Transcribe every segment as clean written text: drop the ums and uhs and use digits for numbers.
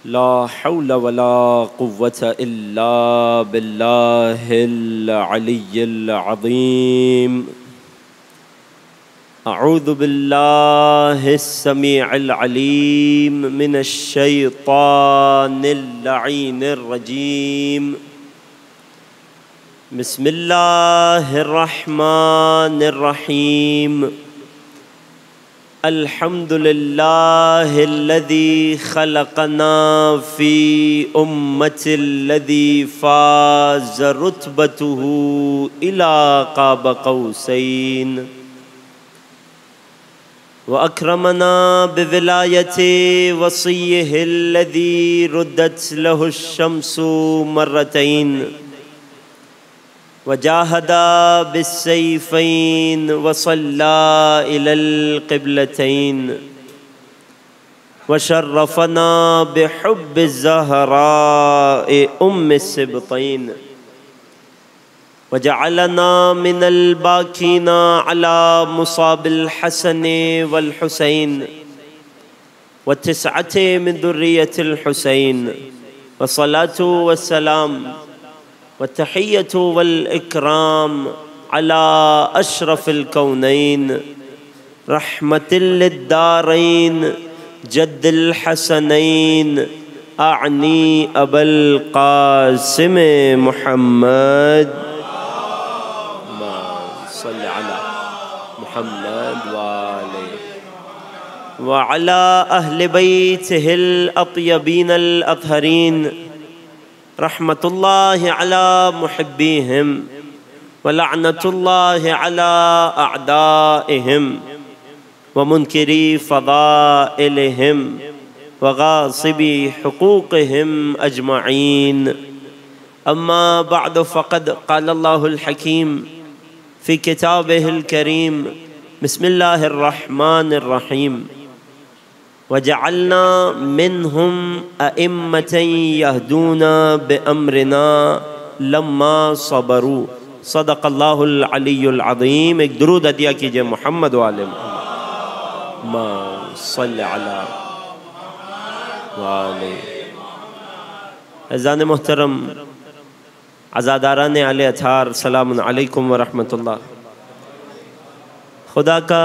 ला हौला वला कुव्वता इल्ला बिल्लाहिल अलिय्यिल अज़ीम। अऊज़ु बिल्लाहिस समीइल अलीम मिनश शैतानिर लईनिर रजीम। बिस्मिल्लाहिर रहमानिर रहीम। अल्हम्दुलिल्लाहिल्लज़ी खलक़ना फ़ी उम्मतिल्लज़ी फ़ाज़ रुतबतुहु इला क़ाब क़ौसैन व अक्रमना बिविलायति वसिय्यिहिल्लज़ी रुद्दत लहुश्शम्सु मर्रतैन वजाहदा बिस्सैफ़ैन वसल्ला इलल क़िबलतैन वशर्रफ़ना बिहुब्बिज़्ज़हराए उम्मिस्सिब्तैन वजअलना मिनल बाक़ीना अला मुसाबिल हसन वल हुसैन वतिस्अति मिन दुर्रियतिल हुसैन वस्सलातु वस्सलाम वतहिय्यतु वल इकराम अला अशरफिल कौनैन रहमतिल लिद्दारैन जद्दिल हसनैन आनी अबुल क़ासिम मुहम्मद सल्लल्लाहु अला मुहम्मद व अला अहलि बैतिहिल अत्यबीनल अत्हरीन रहमतुल्लाहि अला मुहिब्बिहिम व लअनतुल्लाहि अला अअदाइहिम व मुनकिरी फ़दाइलिहिम व गासिबी हुकूक़िहिम अजमईन। अम्मा बअद फ़क़द क़ालल्लाहुल हकीम फ़ी किताबिहिल करीम बिस्मिल्लाहिर रहमानिर रहीम वजअलना मिनहुम अइम्मतन यहदूना बिअम्रिना लम्मा सबरू। सदक़ल्लाहुल अलियुल अज़ीम। एक दुरूद अदिया कीजिए मोहम्मद वाले मोहम्मद सल्लल्लाहु अला वाले। अज़ान मोहतरम अज़ादारान आले अथार सलामुन अलैकुम व रहमतुल्लाह। खुदा का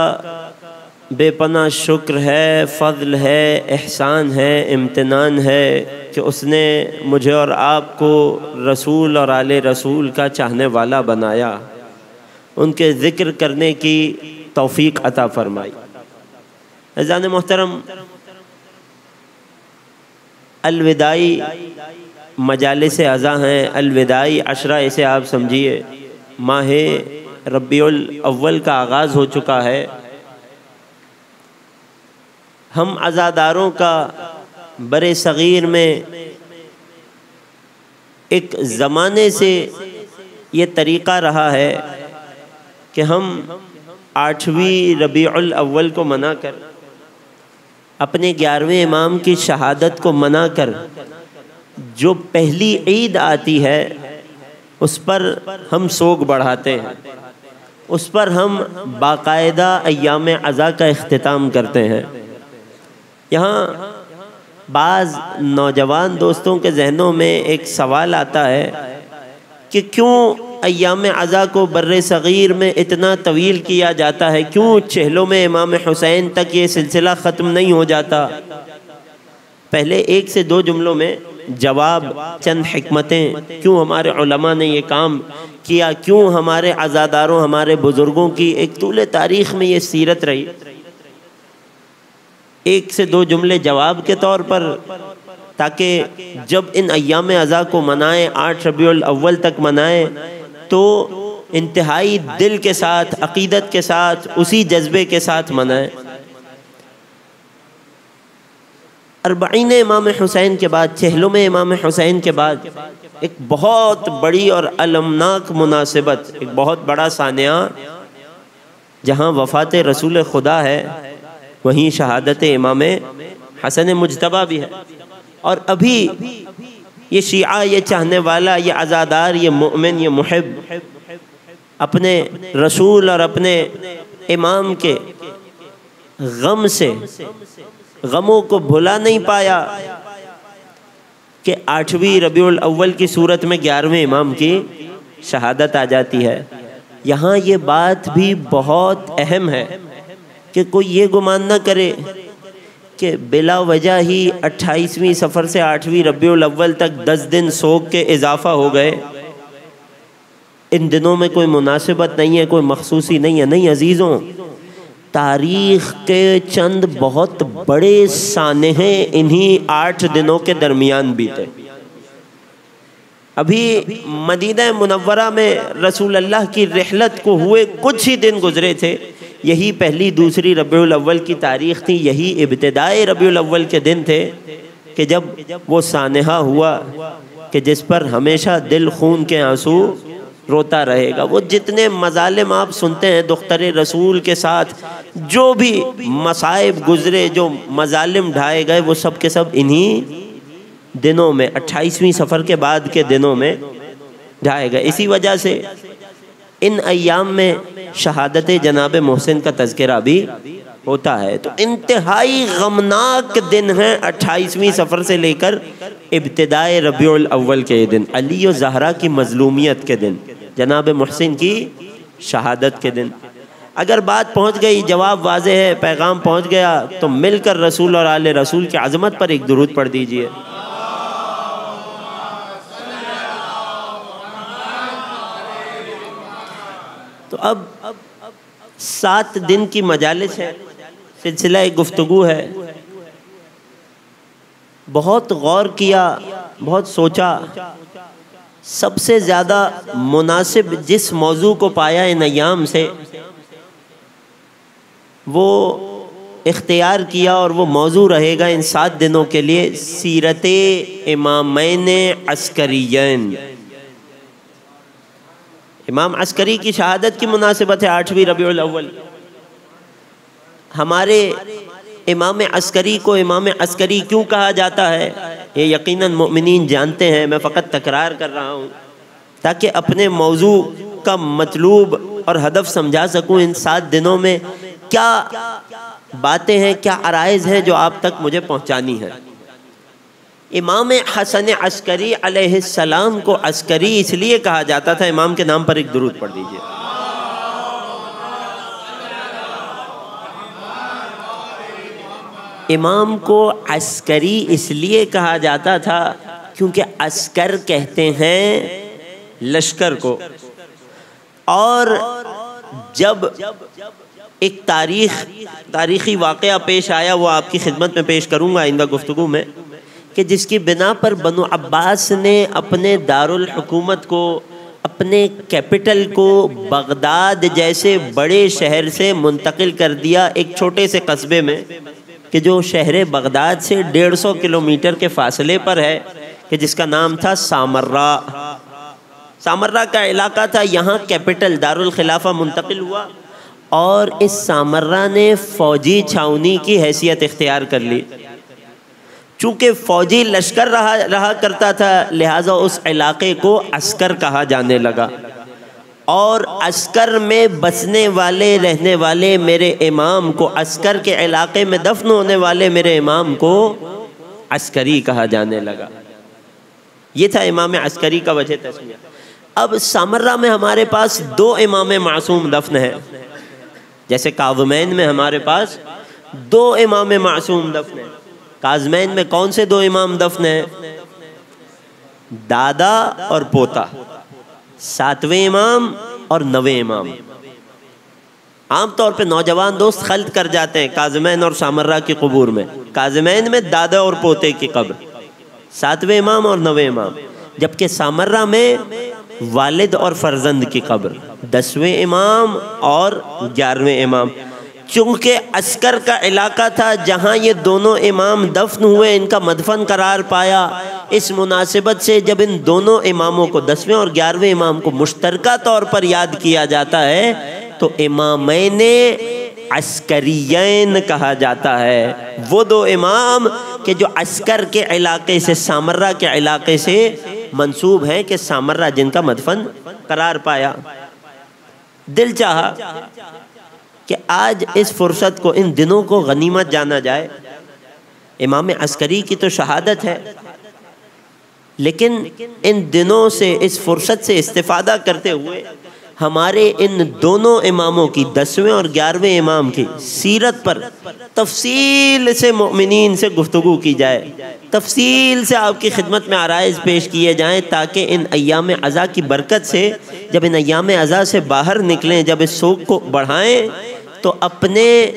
बेपनाह शुक्र है, फ़ज़ल है, एहसान है, इम्तिनान है कि उसने मुझे और आपको रसूल और आले रसूल का चाहने वाला बनाया, उनके ज़िक्र करने की तौफ़ीक अता फ़रमाई। अज़ान मोहतरम, अलविदाई मजालिस अज़ा हैं, अलविदाई अशरा इसे आप समझिए। माह रब्बिउल अव्वल का आगाज़ हो चुका है। हम अज़ादारों का बरे सग़ीर में एक ज़माने से ये तरीक़ा रहा है कि हम 8वीं रबीउल अव्वल को मनाकर, अपने 11वें इमाम की शहादत को मनाकर जो पहली ईद आती है उस पर हम सोग बढ़ाते हैं, उस पर हम बाकायदा अय्याम अज़ा का इख्तिताम करते हैं। यहाँ बाज़ नौजवान दोस्तों के जहनों में एक सवाल आता है कि क्यों अय्याम अज़ा को बर्रे सग़ीर में इतना तवील किया जाता है, क्यों चहलों में इमाम हुसैन तक ये सिलसिला ख़त्म नहीं हो जाता। पहले 1 से 2 जुमलों में जवाब, चंद हिकमतें, क्यों हमारे उलमा ने ये काम किया, क्यों हमारे अज़ादारों, हमारे बुज़ुर्गों की एक तूले तारीख़ में ये सीरत रही। 1 से 2 जुमले जवाब के तौर पर, ताकि जब इन अय्याम अज़ा को मनाएं, 8 रबीउल अव्वल तक मनाएं, तो इंतहाई दिल के साथ, अक़ीदत के साथ, उसी जज्बे के साथ मनाएं। 40 इमाम हुसैन के बाद, चहलों में इमाम हुसैन के बाद एक बहुत बड़ी और अलमनाक मुनासिबत, एक बहुत बड़ा सानिया, जहाँ वफ़ात रसूल खुदा है वहीं शहादत इमाम हसन मुज्तबा भी है। और अभी ये शिया, ये चाहने वाला, ये अज़ादार, ये मोमिन, ये मुहिब अपने रसूल और अपने इमाम के गम से, गमों को भुला नहीं पाया, कि 8वीं रबीउल अव्वल की सूरत में 11वें इमाम की शहादत आ जाती है। यहाँ ये बात भी बहुत अहम है कि कोई ये गुमान ना करे कि बिला वजह ही 28वीं सफ़र से 8वीं रबीउल अव्वल तक 10 दिन सोग के इजाफा हो गए। इन दिनों में कोई मुनासिबत नहीं है, कोई मखसूसी नहीं है। नहीं अजीज़ों, तारीख़ के चंद बहुत बड़े सानहे इन्हीं 8 दिनों के दरमियान बीते। अभी मदीना मुनव्वरा में रसूल अल्लाह की रिहलत को हुए कुछ ही दिन गुजरे थे। यही पहली दूसरी रबीउल अव्वल की तारीख़ थी, यही इब्तिदाए रबीउल अव्वल के दिन थे कि जब वो सानहा हुआ कि जिस पर हमेशा दिल खून के आंसू रोता रहेगा। वो जितने मज़ालिम आप सुनते हैं दुख्तरे रसूल के साथ, जो भी मसाइब गुजरे, जो मज़ालिम ढाए गए, वो सब के सब इन्हीं दिनों में 28वीं सफ़र के बाद के दिनों में ढाए गए। इसी वजह से इन अय्याम में शहादत जनाब मोहसिन का तज़किरा भी होता है। तो इंतहाई गमनाक दिन है 28वीं सफ़र से लेकर इब्तिदाए रबीउल अव्वल के दिन, अली और ज़हरा की मज़लूमियत के दिन, जनाब मोहसिन की शहादत के दिन। अगर बात पहुँच गई, जवाब वाज़े है, पैगाम पहुँच गया, तो मिलकर रसूल और आले रसूल की अज़मत पर एक दुरूद पढ़ दीजिए। तो अब 7 दिन की मजालिस है, सिलसिला गुफ्तगू है। बहुत गौर किया, बहुत सोचा, सबसे ज़्यादा मुनासिब जिस मौजू को पाया इन अय्याम से वो इख्तियार किया, और वो मौजू रहेगा इन 7 दिनों के लिए सीरत इमामैन अस्करीयैन। इमाम अस्करी की शहादत की मुनासिबत है 8वीं रबीउल अव्वल। हमारे इमाम अस्करी को इमाम अस्करी क्यों कहा जाता है ये यकीनन मोमिनीन जानते हैं, मैं फ़कत तकरार कर रहा हूँ ताकि अपने मौजू का मतलूब और हदफ समझा सकूँ। इन 7 दिनों में क्या बातें हैं, क्या अराइज़ हैं जो आप तक मुझे पहुँचानी है। इमाम हसन अस्करी अलैहिस्सलाम को अस्करी इसलिए कहा जाता था, इमाम के नाम पर एक दुरूद पढ़ दीजिए। इमाम को अस्करी इसलिए कहा जाता था क्योंकि अस्कर कहते हैं लश्कर को, और जब एक तारीख़ी वाक़या पेश आया, वो आपकी खिदमत में पेश करूँगा आइंदा गुफ्तगू में, कि जिसकी बिना पर बनु अब्बास ने अपने दारुल हुकूमत को, अपने कैपिटल को बगदाद जैसे बड़े शहर से मुंतकिल कर दिया एक छोटे से कस्बे में, कि जो शहर बगदाद से 150 किलोमीटर के फासले पर है, कि जिसका नाम था सामर्रा। सामर्रा का इलाका था, यहाँ कैपिटल दारुल खिलाफा मुंतकिल हुआ, और इस सामर्रा ने फ़ौजी छावनी की हैसियत इख्तियार कर ली। चूँकि फ़ौजी लश्कर रहा करता था, लिहाजा उस इलाके को अस्कर कहा जाने लगा, और अस्कर में बसने वाले, रहने वाले मेरे इमाम को, अस्कर के इलाके में दफन होने वाले मेरे इमाम को अस्करी कहा जाने लगा। ये था इमाम अस्करी का वजह तस्मिया। अब सामर्रा में हमारे पास 2 इमाम मासूम दफन है, जैसे काज़मैन में हमारे पास 2 इमाम मासूम दफन है। काज़मैन में कौन से 2 इमाम दफन हैं? दादा और पोता, 7वें इमाम और 9वें इमाम। आम तौर पे नौजवान दोस्त खल्त कर जाते हैं काज़मैन और सामर्रा की कबूर में। काज़मैन में दादा और पोते की कब्र, 7वें इमाम और 9वें इमाम, जबकि सामर्रा में वालिद और फर्जंद की कब्र, 10वें इमाम और 11वें इमाम। चूँकि अस्कर का इलाका था जहाँ ये दोनों इमाम दफन हुए, इनका मदफन करार पाया, इस मुनासिबत से जब इन दोनों इमामों को, 10वें और 11वें इमाम को मुश्तरका तौर पर याद किया जाता है, तो इमामैन अस्करीयैन कहा जाता है। वो 2 इमाम के जो अस्कर के इलाके से, सामर्रा के इलाके से मंसूब हैं, कि सामर्रा जिनका मदफन करार पाया। दिल चाहा कि आज इस फुर्सत को, इन दिनों को गनीमत जाना जाए। इमाम अस्करी की तो शहादत है, लेकिन इन दिनों से, इस फुर्सत से इस्तिफ़ादा करते हुए हमारे इन दोनों इमामों की, 10वें और 11वें इमाम की सीरत पर तफसील से मोमिनीन से गुफ्तगू की जाए, तफसील से आपकी खिदमत में आराइज़ पेश किए जाएँ, ताकि इन अय्याम अज़ा की बरकत से, जब इन अय्याम अज़ा से बाहर निकलें, जब इस शौक़ को बढ़ाएँ, तो अपने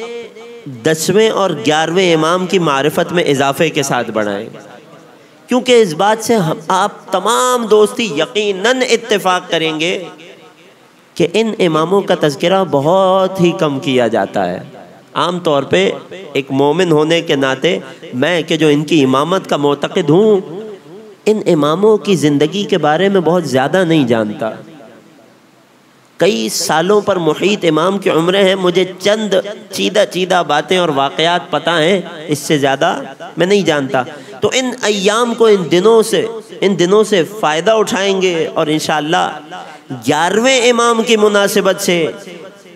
10वें और 11वें इमाम की मारिफत में इजाफ़े के साथ बढ़ाएँ। क्योंकि इस बात से आप तमाम दोस्ती यकीनन इत्तेफाक करेंगे कि इन इमामों का तज़किरा बहुत ही कम किया जाता है। आम तौर पे एक मोमिन होने के नाते मैं, कि जो इनकी इमामत का मोतक़िद हूँ, इन इमामों की ज़िंदगी के बारे में बहुत ज़्यादा नहीं जानता। कई सालों पर मुहीत इमाम की उम्रें हैं, मुझे चंद चीदा बातें और वाक़यात पता हैं, इससे ज़्यादा मैं नहीं जानता। तो इन अय्याम को, इन दिनों से फ़ायदा उठाएंगे और इंशाअल्लाह 11वें इमाम की मुनासिबत से,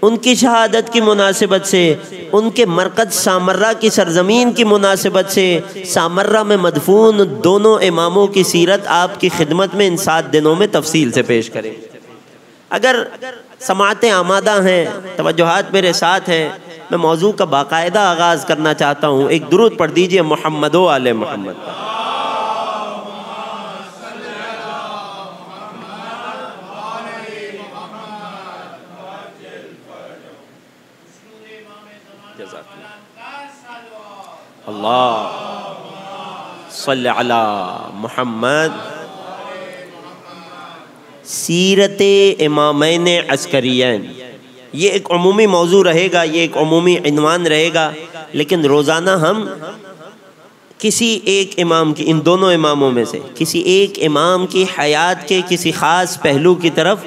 उनकी शहादत की मुनासिबत से, उनके मरकज़ सामर्रा की सरज़मीन की मुनासिबत से, सामर्रा में मदफून दोनों इमामों की सीरत आपकी खिदमत में इन 7 दिनों में तफसील से पेश करें। अगर समातें आमादा हैं, तवज्जुहात मेरे साथ हैं, मैं मौजू का बाकायदा आगाज़ करना चाहता हूँ। एक दुरूद पढ़ दीजिए मुहम्मदो आले मोहम्मद का। अल्लाह सल्ली अला मुहम्मद। सीरत इमामैन अस्करियैन, ये एक उमूमी मौजू रहेगा, ये एक उमूमी इन्वान रहेगा, लेकिन रोज़ाना हम किसी एक इमाम की, इन दोनों इमामों में से किसी एक इमाम की हयात के किसी ख़ास पहलू की तरफ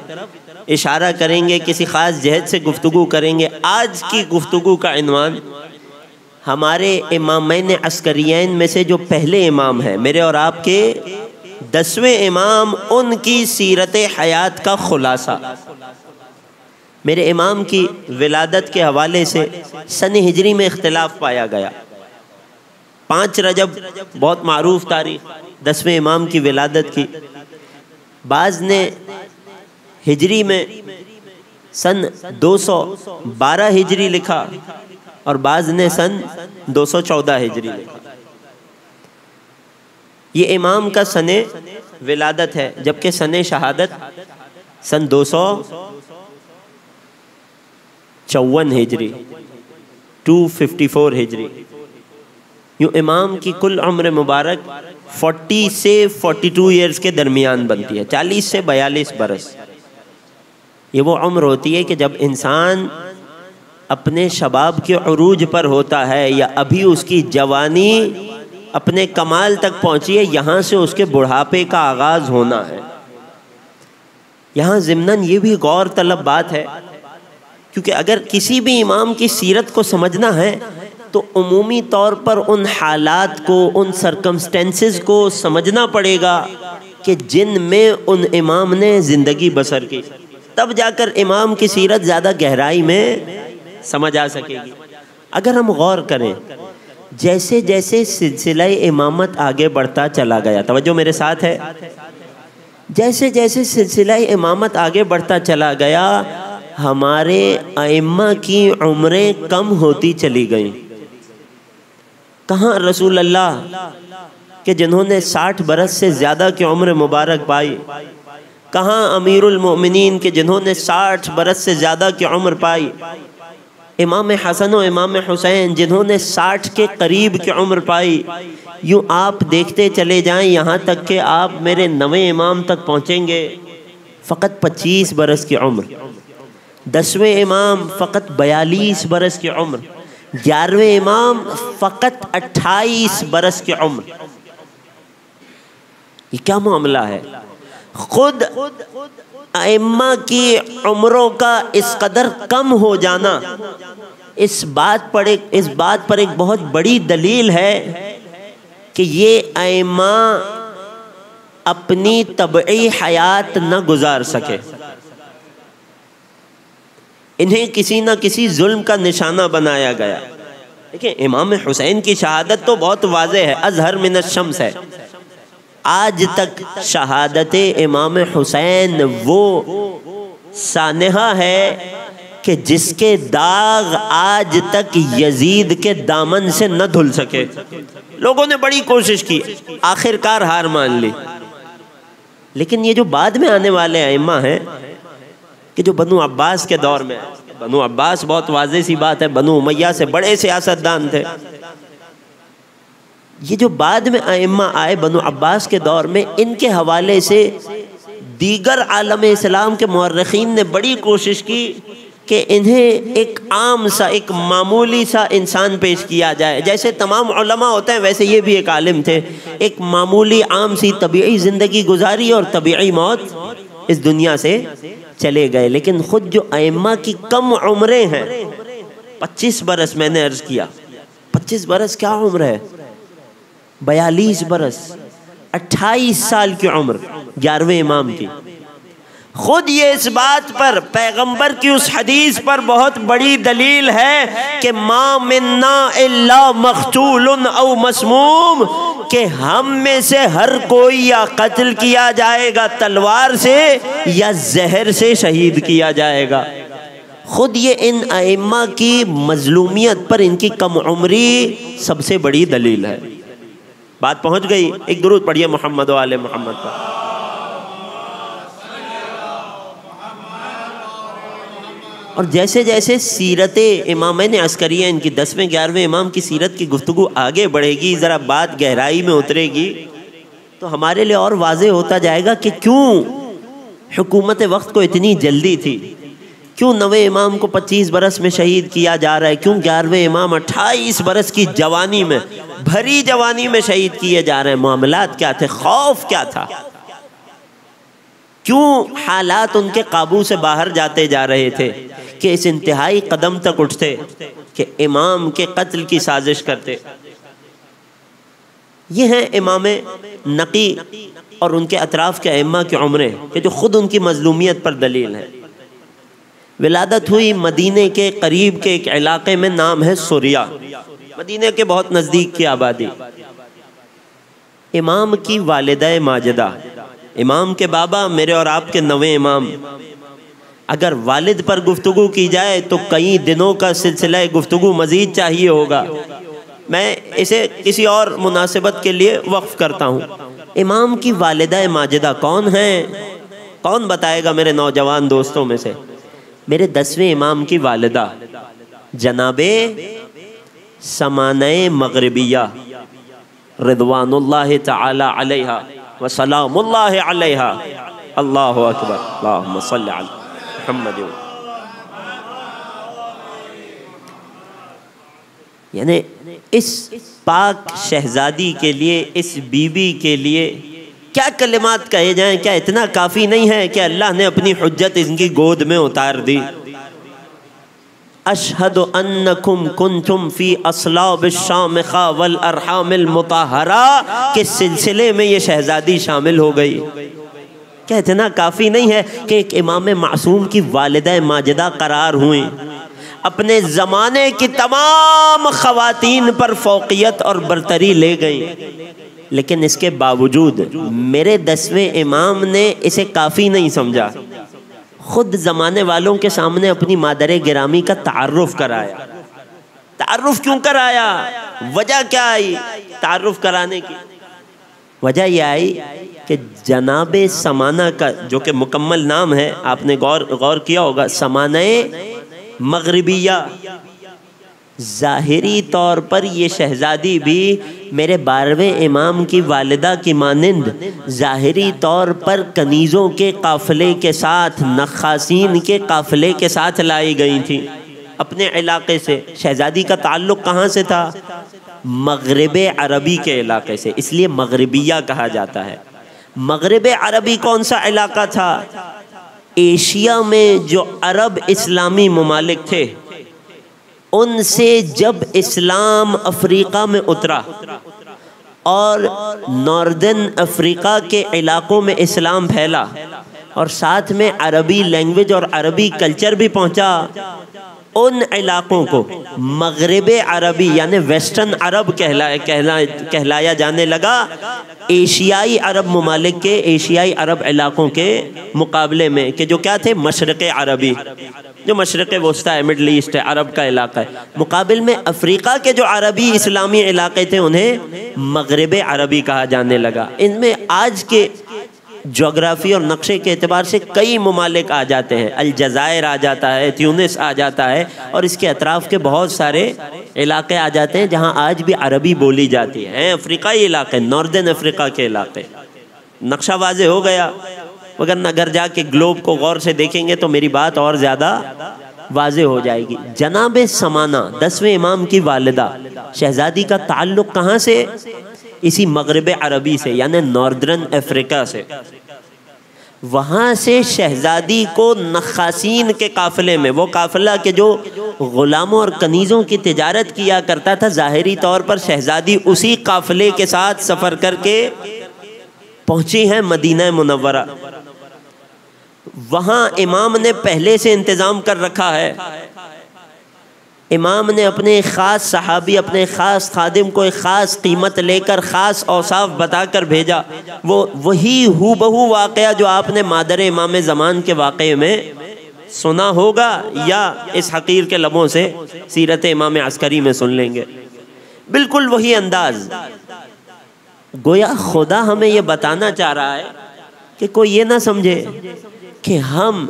इशारा करेंगे, किसी ख़ास जहद से गुफ्तगू करेंगे। आज की गुफ्तगू का इन्वान हमारे इमामैन अस्करियैन में से जो पहले इमाम हैं, मेरे और आपके 10वें इमाम, उनकी सीरत हयात का खुलासा। मेरे इमाम की विलादत के हवाले से सन हिजरी में इख्तिलाफ पाया गया। 5 रजब बहुत मारूफ तारीख 10वें इमाम की विलादत की। बाज़ ने हिजरी में सन 212 हिजरी लिखा और बाज़ ने सन 214 हिजरी लिखा। ये इमाम का सने विलादत है, जबकि सने शहादत सन 254 हिजरी, 254 हिजरी। यूँ इमाम की कुल उम्र मुबारक 40 से 42 ईयर्स के दरमियान बनती है, 40 से 42 बरस। ये वो उम्र होती है कि जब इंसान अपने शबाब के उरूज पर होता है, या अभी उसकी जवानी अपने कमाल तक पहुंची है, यहाँ से उसके बुढ़ापे का आगाज़ होना है। यहाँ ज़िम्नन ये भी गौर तलब बात है, क्योंकि अगर किसी भी इमाम की सीरत को समझना है तो उमूमी तौर पर उन हालात को, उन सर्कमस्टेंसेस को समझना पड़ेगा कि जिन में उन इमाम ने ज़िंदगी बसर की, तब जाकर इमाम की सीरत ज़्यादा गहराई में समझ आ सकेगी। अगर हम गौर करें, जैसे जैसे सिलसिला इमामत आगे बढ़ता चला गया, तवज्जो मेरे साथ है, जैसे जैसे सिलसिला इमामत आगे बढ़ता चला गया, हमारे अइम्मा की उम्रें कम होती चली गईं। कहाँ रसूल अल्लाह के जिन्होंने 60 बरस से ज़्यादा की उम्र मुबारक पाई, कहाँ अमीरुल मोमिनीन के जिन्होंने 60 बरस से ज़्यादा की उम्र पाई, इमाम हसन और इमाम हुसैन जिन्होंने 60 के करीब की उम्र पाई। यूँ आप देखते चले जाएं, यहाँ तक कि आप मेरे 9वें इमाम तक पहुँचेंगे, फ़कत 25 बरस की उम्र। 10वें इमाम फ़कत 42 बरस की उम्र। 11वें इमाम फ़कत 28 बरस की उम्र। ये क्या मामला है? खुद अइम्मा की उम्रों का इस कदर कम हो जाना, इस बात पर एक बहुत बड़ी दलील है कि ये अइम्मा अपनी तबई हयात न गुजार सके। इन्हें किसी न किसी जुल्म का निशाना बनाया गया। देखिए, इमाम हुसैन की शहादत तो बहुत वाज़ेह है, अज़हर मिन अश-शम्स है। आज तक शहादत इमाम हुसैन वो सानेहा है कि जिसके दाग आज तक यजीद के दामन से न धुल सके। लोगों ने बड़ी कोशिश की, आखिरकार हार मान ली। लेकिन ये जो बाद में आने वाले अइम्मा हैं कि जो बनु अब्बास के दौर में, बनु अब्बास बहुत वाज़ेह सी बात है, बनु उमैया से बड़े सियासतदान थे। ये जो बाद में अइम्मा आए बनु अब्बास के दौर में, इनके हवाले से दीगर आलम इस्लाम के मुअर्रिखीन ने बड़ी कोशिश की कि इन्हें एक आम सा, एक मामूली सा इंसान पेश किया जाए। जैसे तमाम उलमा होते हैं वैसे ये भी एक आलिम थे। एक मामूली आम सी तबीई ज़िंदगी गुजारी और तबीई मौत इस दुनिया से चले गए। लेकिन ख़ुद जो अइम्मा की कम उम्रें हैं, 25 बरस मैंने अर्ज़ किया, 25 बरस क्या उम्र है, 42 बरस, 28 साल की उम्र 11वें इमाम की। खुद ये इस बात पर, पैगंबर की उस हदीस पर बहुत बड़ी दलील है कि मा मिन्ना इल्ला मख्तूलन औ मसमूम, कि हम में से हर कोई या कत्ल किया जाएगा तलवार से या जहर से शहीद किया जाएगा। खुद ये इन अइम्मा की मजलूमियत पर इनकी कम उम्री सबसे बड़ी दलील है। बात पहुंच गई। एक दुरूद पढ़िए मोहम्मद व आले मोहम्मद पर। और जैसे जैसे सीरत इमामैन अस्करिया, इनकी 10वें 11वें इमाम की सीरत की गुफ्तगू आगे बढ़ेगी, ज़रा बात गहराई में उतरेगी, तो हमारे लिए और वाज़ेह होता जाएगा कि क्यों हुकूमत वक्त को इतनी जल्दी थी, क्यों 9वें इमाम को 25 बरस में शहीद किया जा रहा है, क्यों 11वें इमाम 28 बरस की जवानी में, भरी जवानी में शहीद किए जा रहे हैं। मामलात क्या थे, खौफ क्या था, क्यों हालात उनके काबू से बाहर जाते जा रहे थे कि इस इंतहाई कदम तक उठते कि इमाम के कत्ल की साजिश करते। ये हैं इमाम नकी और उनके अतराफ़ के अइम्मा की उम्रें कि जो ख़ुद उनकी मजलूमियत पर दलील है। विलादत हुई मदीने के करीब के एक इलाके में, नाम है सुरिया, मदीने के बहुत नज़दीक की आबादी। इमाम की वालिदा माजिदा, इमाम के बाबा, मेरे और आपके 9वें इमाम। अगर वालिद पर गुफ्तगू की जाए तो कई दिनों का सिलसिला गुफ्तगू मज़ीद चाहिए होगा, मैं इसे किसी और मुनासिबत के लिए वक्फ करता हूँ। इमाम की वालिदा माजिदा कौन है, कौन बताएगा मेरे नौजवान दोस्तों में से? मेरे 10वें इमाम की वालिदा जनाबे समाने मगरिबिया रिदवानुल्लाह तआला अलैहा व सलामुल्लाह अलैहा। अल्लाहु अकबर, अल्लाहुम्मा सल्लि अला मुहम्मद। यानी इस पाक शहजादी के लिए, इस बीबी के लिए क्या कलिमात कहे जाएं? क्या इतना काफ़ी नहीं है कि अल्लाह ने अपनी हुज्जत इनकी गोद में उतार दी? अशहदु अन्नकुम कुंतुम फी अस्लाबिश शामिखा वल अरहामिल मुताहरा के सिलसिले में ये शहजादी शामिल हो गई। क्या इतना काफ़ी नहीं है कि एक इमाम मासूम की वालिदा माजिदा करार हुई, अपने ज़माने की तमाम ख़वातीन पर फ़ौक़ियत और बरतरी ले गई? लेकिन इसके बावजूद मेरे 10वें इमाम ने इसे काफ़ी नहीं समझा। खुद ज़माने वालों के सामने अपनी मादरे गिरामी का तारुफ कराया। तारुफ क्यों कराया? वजह क्या आई तारुफ कराने की? वजह यह आई कि जनाबे समाना का, जो कि मुकम्मल नाम है, आपने गौर किया होगा, समाने मगरिबिया। ज़ाहिरी तौर पर ये शहजादी भी मेरे 12वें इमाम की वालिदा की मानिंद ज़ाहिरी तौर पर कनीज़ों के काफ़िले के साथ, नखासीन के काफ़िले के साथ लाई गई थी अपने इलाके से। शहजादी का ताल्लुक़ कहाँ से था? मगरिब अरबी के इलाके से, इसलिए मगरिबिया कहा जाता है। मगरिब अरबी कौन सा इलाका था? एशिया में जो अरब इस्लामी ममालिक थे, उनसे जब इस्लाम अफ्रीका में उतरा और नॉर्दर्न अफ्रीका के इलाकों में इस्लाम फैला और साथ में अरबी लैंग्वेज और अरबी कल्चर भी पहुंचा, उन इलाक़ों को मगरिब अरबी यानी वेस्टर्न अरब कहलाया जाने लगा, एशियाई अरब ममालिक के, एशियाई अरब इलाक़ों के मुकाबले में, कि जो क्या थे मशरक़ अरबी, जो मशरक़ वस्ता है, मिडल ईस्ट है, अरब का इलाका है। मुकाबिल में अफ्रीका के जो अरबी इस्लामी इलाके थे उन्हें मगरिब अरबी कहा जाने लगा। इनमें आज के जोग्राफ़ी और नक्शे के एतबार से कई ममालिक आ जाते हैं, अलजायर आ जाता है, ट्यूनिस आ जाता है, और इसके अतराफ़ के बहुत सारे इलाके आ जाते हैं जहाँ आज भी अरबी बोली जाती है। अफ्रीकाई इलाके, नॉर्दर्न अफ्रीका के इलाके। नक्शा वाज़े हो गया, मगर अगर जाके ग्लोब को गौर से देखेंगे तो मेरी बात और ज़्यादा वाज़े हो जाएगी। जनाब समाना 10वें इमाम की वालिदा शहज़ादी का ताल्लुक़ कहाँ से? इसी मगरिब अरबी से, यानी नॉर्दर्न अफ्रीका से। वहाँ से शहज़ादी को नखासीन के काफ़िले में, वो काफ़िला के जो ग़ुलामों और कनीज़ों की तिजारत किया करता था, ज़ाहिरी तौर पर शहज़ादी उसी काफ़िले के साथ सफ़र करके पहुँची हैं मदीना मुनव्वरा। वहाँ इमाम ने पहले से इंतज़ाम कर रखा है। इमाम ने अपने ख़ास सहाबी, अपने ख़ास खादिम को एक ख़ास कीमत लेकर, ख़ास औसाफ बताकर भेजा। वो वही हूबहू वाक़या जो आपने मादर इमाम ज़मान के वाक़े में सुना होगा, या इस हक़ीर के लबों से सीरत इमाम अस्करी में सुन लेंगे। बिल्कुल वही अंदाज़। गोया खुदा हमें ये बताना चाह रहा है कि कोई ये ना समझे कि हम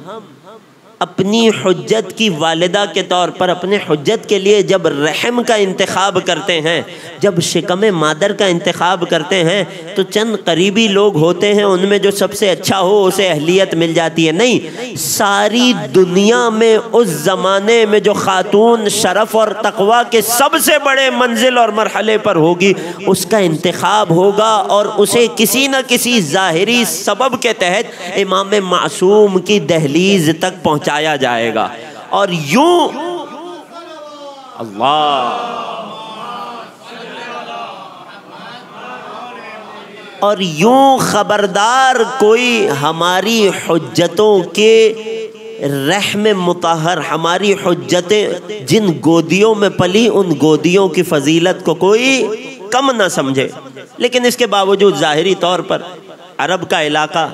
अपनी हुज्जत की वालिदा के तौर पर अपने हुज्जत के लिए जब रहम का इंतखाब करते हैं, जब शिकम मादर का इंतखाब करते हैं, तो चंद करीबी लोग होते हैं, उनमें जो सबसे अच्छा हो उसे अहलियत मिल जाती है। नहीं, सारी दुनिया में उस ज़माने में जो खातून शरफ़ और तक़वा के सबसे बड़े मंजिल और मरहले पर होगी, उसका इंतखाब होगा और उसे किसी न किसी ज़ाहिरी सबब के तहत इमाम मासूम की दहलीज़ तक पहुँचाया जाएगा। और यूं और यूं खबरदार कोई हमारी हुज्जतों के रहम मुतहर, हमारी हुज्जतें जिन गोदियों में पली, उन गोदियों की फजीलत को कोई कम ना समझे। लेकिन इसके बावजूद ज़ाहिरी तौर पर अरब का इलाका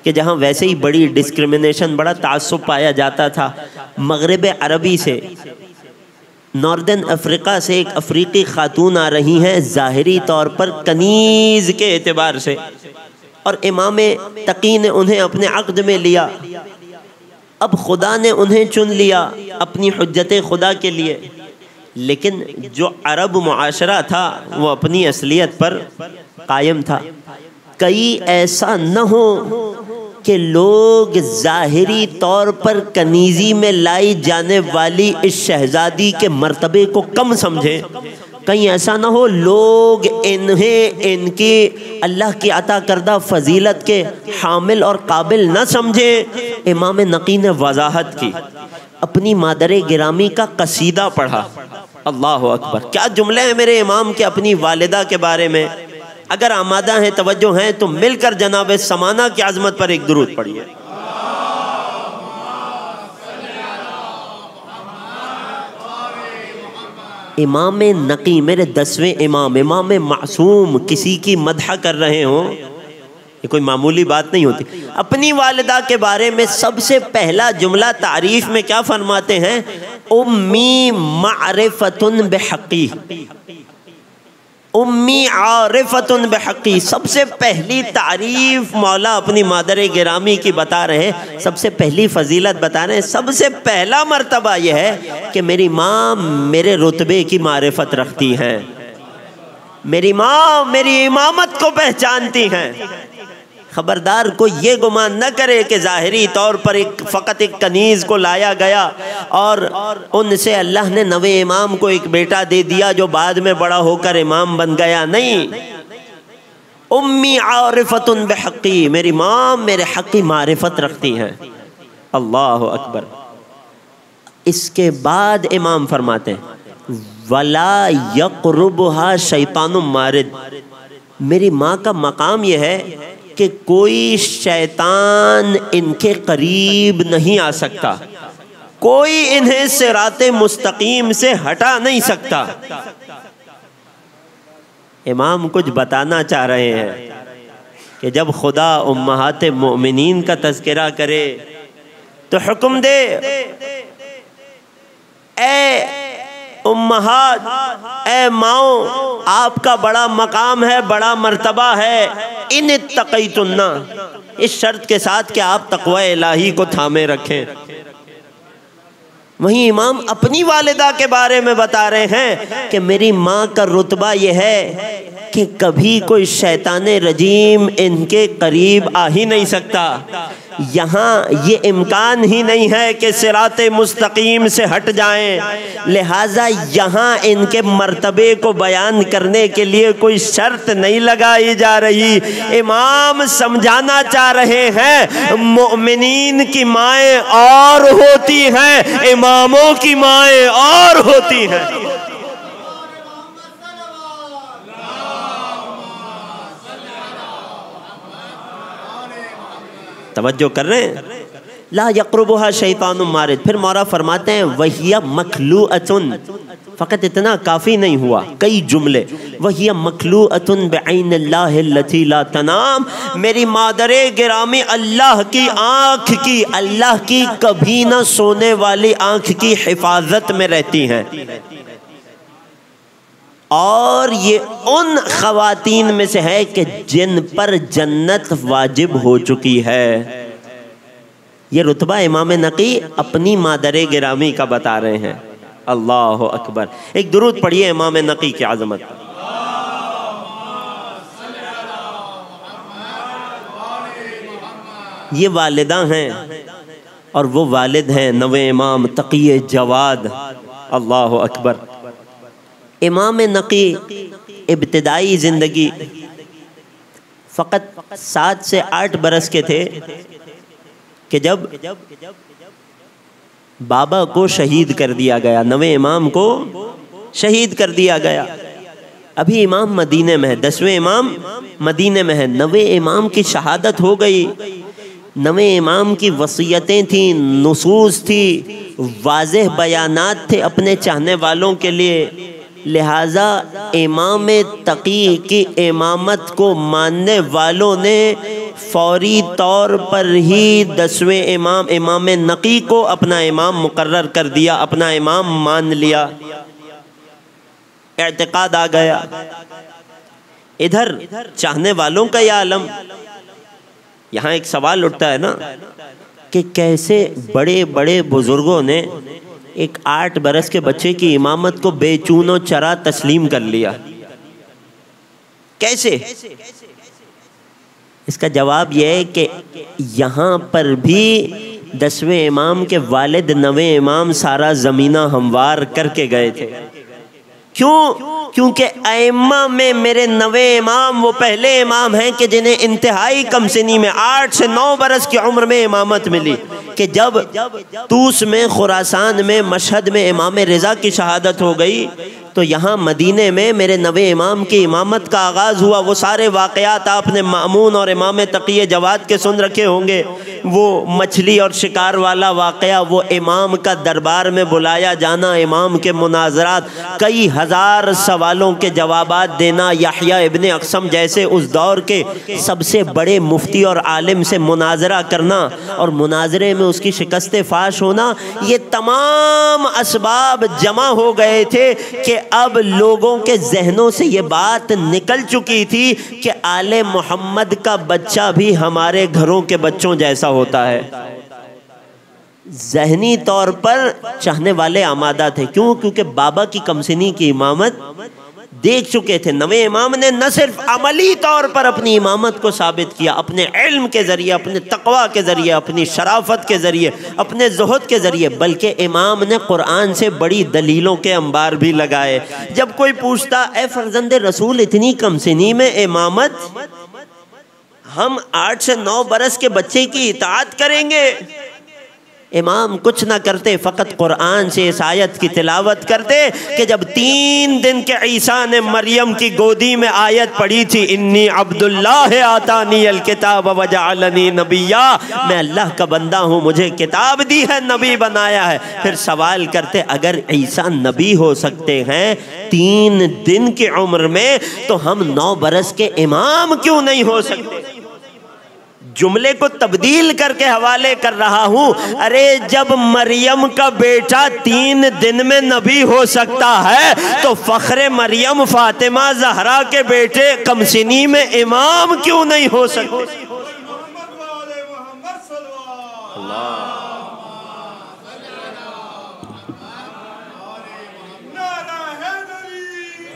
कि जहाँ वैसे ही बड़ी डिस्क्रिमिनेशन, बड़ा तासुब पाया जाता था, मगरिब अरबी से, नॉर्दर्न अफ्रीका से एक अफ्रीकी खातून आ रही हैं ज़ाहिरी तौर पर कनीज़ के एतबार से, और इमाम तकी ने उन्हें अपने अक़्द में लिया। अब खुदा ने उन्हें चुन लिया अपनी हुज्जत खुदा के लिए, लेकिन जो अरब मुआशरा था वो अपनी असलियत पर कायम था। कहीं ऐसा न हो कि लोग ज़ाहिरी तौर पर कनीज़ी में लाई जाने वाली इस शहज़ादी के मर्तबे को कम समझें। कहीं ऐसा ना हो लोग इन्हें इनकी अल्लाह की अता करदा फजीलत के हामिल और काबिल न समझें। इमाम नकी ने वजाहत की, अपनी मादर गिरामी का कसीदा पढ़ा। अल्लाह अकबर, क्या जुमले हैं मेरे इमाम के अपनी वालिदा के बारे में। अगर आमादा हैं, तवज्जो हैं, तो मिलकर जनाब समाना की आज़मत पर एक दुरूद पढ़िए। इमाम नकी, मेरे 10वें इमाम, इमाम मासूम, किसी की मदह कर रहे हो, ये कोई मामूली बात नहीं होती। अपनी वालिदा के बारे में सबसे पहला जुमला तारीफ में क्या फरमाते हैं? उम्मी मारिफतुन बिहक़ी, उम्मी आरिफतुन बिहक़ी। सबसे पहली तारीफ मौला अपनी मादर गिरामी की बता रहे हैं, सबसे पहली फजीलत बता रहे हैं, सबसे पहला मर्तबा यह है कि मेरी माँ मेरे रुतबे की मारिफत रखती हैं, मेरी माँ मेरी इमामत को पहचानती हैं। खबरदार कोई ये गुमान न करे कि ज़ाहिरी तौर पर फ़कत एक कनीज़ को लाया गया और उनसे अल्लाह ने नवे इमाम को एक बेटा दे दिया जो बाद में बड़ा होकर इमाम बन गया। नहीं, उम्मी आरिफतुन बिहक़ी, मेरी माँ मेरे हक़ की मारिफत रखती हैं। अल्लाह अकबर। इसके बाद इमाम फरमाते हैं वला यक़रुबहा शैतानुम मारिद, मेरी माँ का मकाम यह है कि कोई शैतान इनके करीब नहीं आ सकता। कोई इन्हें सिराते मुस्तकीम से हटा नहीं सकता। इमाम कुछ बताना चाह रहे हैं कि जब खुदा उम्महाते मोमिनीन का तज़किरा करे तो हुक्म दे, ए उम्महात, ए माओ, आपका बड़ा मकाम है, बड़ा मर्तबा है। इन इत्तक़ैतुन्ना, इस शर्त के साथ कि आप तक़वा इलाही को थामे रखें। वहीं इमाम अपनी वालिदा के बारे में बता रहे हैं कि मेरी माँ का रुतबा यह है कि कभी कोई शैताने रजीम इनके करीब आ ही नहीं सकता। यहाँ ये इम्कान ही नहीं है कि सिराते मुस्तकीम से हट जाएं, लिहाजा यहाँ इनके मर्तबे को बयान करने के लिए कोई शर्त नहीं लगाई जा रही। इमाम समझाना चाह रहे हैं मोमिनीन की माएँ और होती हैं, इमामों की माएँ और होती हैं। तवज्जो कर रहे हैं। ला यक़रबुहा शैतानुम मारिद। फिर मौला फरमाते हैं वहिया मखलूअतुन, फ़कत इतना काफ़ी नहीं हुआ, कई जुमले। वहिया मखलूअतुन बिअैनिल्लाहि लती ला तनाम, मेरी मादरे गिरामी अल्लाह की आँख की, अल्लाह की कभी ना सोने वाली आँख की हिफाजत में रहती हैं। और ये उन ख़वातीन में से है कि जिन पर जन्नत वाजिब हो चुकी है। ये रुतबा इमाम नकी अपनी मादरे गिरामी का बता रहे हैं। अल्लाह अकबर। एक दुरूद पढ़िए इमाम नकी की आज़मत। ये वालिदा हैं और वो वालिद हैं नवे इमाम तक़ी जवाद। अल्लाह अकबर। इमाम नकी इब्तिदाई ज़िंदगी फ़कत 7 से 8 बरस के थे कि जब बाबा को शहीद कर दिया गया, नवे इमाम को शहीद कर दिया गया। अभी इमाम मदीने में है, 10वें इमाम मदीने में है। नवे इमाम की शहादत हो गई। नवे इमाम की वसीयतें थी, नुसूस थी, वाज़ेह बयानात थे अपने चाहने वालों के लिए। लिहाजा इमाम तकी की इमामत को मानने वालों ने फौरी तौर पर ही 10वें इमाम इमाम नकी को अपना इमाम मुकर्रर कर दिया, अपना इमाम मान लिया, एतकाद आ गया। इधर चाहने वालों का यह आलम। यहाँ एक सवाल उठता है ना कि कैसे बड़े बड़े बुजुर्गों ने एक 8 बरस के बच्चे की इमामत को बेचूनो चरा तस्लीम कर लिया, कैसे? इसका जवाब यह है कि यहाँ पर भी 10वें इमाम के वालिद नवे इमाम सारा ज़मीना हमवार करके गए थे। क्यों? क्योंकि अइम्मा में मेरे नवे इमाम वो पहले इमाम हैं कि जिन्हें इंतहाई कम सिनी में 8 से 9 बरस की उम्र में इमामत मिली। कि जब तूस में, खुरासान में, मशहद में इमाम रिज़ा की शहादत हो गई तो यहाँ मदीने में मेरे नवे इमाम की इमामत का आगाज़ हुआ। वो सारे वाक़यात आपने मामून और इमाम तक़ी जवाद के सुन रखे होंगे। वो मछली और शिकार वाला वाक़या, वो इमाम का दरबार में बुलाया जाना, इमाम के मुनाजरात, कई हज़ार सवालों के जवाबात देना, याह्या इब्ने अक़सम जैसे उस दौर के सबसे बड़े मुफ्ती और आलिम से मुनाजरा करना और मुनाजरे में उसकी शिकस्त फाश होना, ये तमाम असबाब जमा हो गए थे कि अब लोगों के जहनों से ये बात निकल चुकी थी कि आले मोहम्मद का बच्चा भी हमारे घरों के बच्चों जैसा होता है। ज़हनी तौर पर चाहने वाले आमादा थे। क्यों? क्योंकि बाबा की कमसिनी की इमामत देख चुके थे। नवे इमाम ने न सिर्फ अमली तौर पर अपनी इमामत को साबित किया, अपने इल्म के ज़रिए, अपने तक़वा के ज़रिए, अपनी शराफत के ज़रिए, अपने ज़ुहद के ज़रिए, बल्कि इमाम ने कुरान से बड़ी दलीलों के अंबार भी लगाए। जब कोई पूछता ए फ़र्ज़ंद रसूल इतनी कमसिनी में इमामत, हम 8 से 9 बरस के बच्चे की इताअत करेंगे? इमाम कुछ ना करते, फ़कत कुरान से इस आयत की तिलावत करते कि जब 3 दिन के ईसा ने मरियम की गोदी में आयत पढ़ी थी, इन्नी अब्दुल्लाह आतानी अल किताब व जअलनी नबिय्या, मैं अल्लाह का बंदा हूँ, मुझे किताब दी है, नबी बनाया है। फिर सवाल करते अगर ईसा नबी हो सकते हैं 3 दिन की उम्र में, तो हम 9 बरस के इमाम क्यों नहीं हो सकते? जुमले को तब्दील करके हवाले कर रहा हूं। अरे जब मरियम का बेटा 3 दिन में नबी हो सकता है, तो फख्रे मरियम फातिमा जहरा के बेटे कमसिनी में इमाम क्यों नहीं हो सकते?